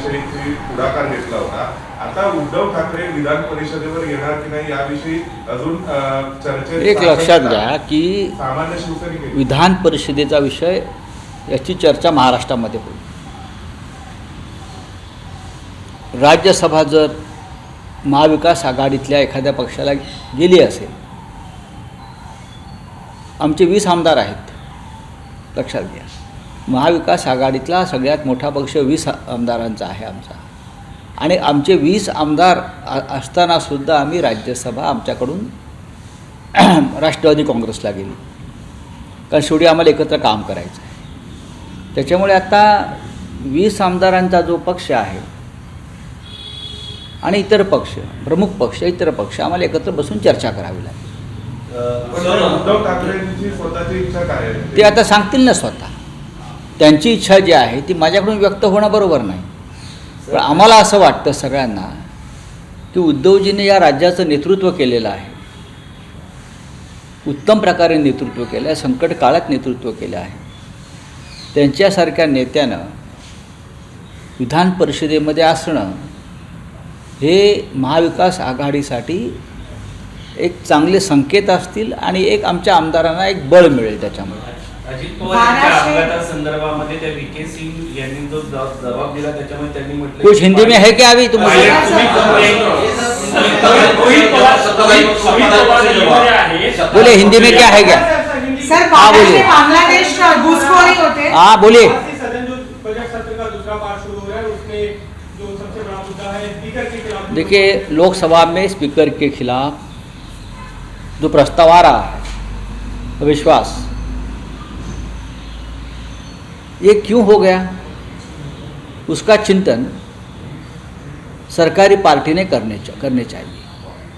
याविषयी पुढाकार घेतला होता. आता उद्धव ठाकरे विधान परिषदेवर येणार की नाही याविषयी अजून चर्चेत एक लक्षात घ्या की सामान्य शिवसैनिक विधान परिषदेचा विषय याची चर्चा महाराष्ट्रामध्ये होईल. राज्यसभा जर महाविकास आघाडीतल्या एखाद्या पक्षाला गेली असेल, आमचे 20 आमदार आहेत, लक्षात घ्या. महाविकास आघाडीतला सगळ्यात मोठा पक्ष 20 आमदारांचा आहे आमचा, आणि आमचे 20 आमदार असतानासुद्धा आम्ही राज्यसभा आमच्याकडून राष्ट्रवादी काँग्रेसला गेली, कारण शेवटी आम्हाला एकत्र काम करायचं आहे. त्याच्यामुळे आता 20 आमदारांचा जो पक्ष आहे आणि इतर पक्ष, प्रमुख पक्ष, इतर पक्ष, आम्हाला एकत्र बसून चर्चा करावी लागेल. उद्धव ठाकरेंची स्वतःची इच्छा काय आहे ते आता सांगतील ना स्वतः. त्यांची इच्छा जी आहे ती माझ्याकडून व्यक्त होणं बरोबर नाही, पण आम्हाला असं वाटतं सगळ्यांना की उद्धवजीने या राज्याचं नेतृत्व केलेलं आहे, उत्तम प्रकारे नेतृत्व केलं आहे, संकट काळात नेतृत्व केलं आहे. त्यांच्यासारख्या नेत्यानं विधान परिषदेमध्ये असणं हे महाविकास आघाडीसाठी एक चांगले संकेत असतील आणि एक आमच्या आमदारांना एक बळ मिळेल त्याच्यामुळे. अजित पवार यांच्या अपघातासंदर्भामध्ये त्या व्हीके सिंग यांनी जो जबाब दिला त्याच्यामध्ये त्यांनी म्हटलं कुछ हिंदी में है क्या अभी तुम बोले हिंदी में क्या है क्या? सर हाँ बोलिए. बांग्लादेश घुसखोरी होते. हाँ बोलिए. सदन जो बजट सत्र का दूसरा पार्ट शुरू हो रहा है उसमें जो सबसे बड़ा मुद्दा है स्पीकर के खिलाफ. देखिए, लोकसभा में स्पीकर के खिलाफ जो प्रस्ताव आ रहा है अविश्वास, ये क्यों हो गया, उसका चिंतन सरकारी पार्टी ने करने चाहिए.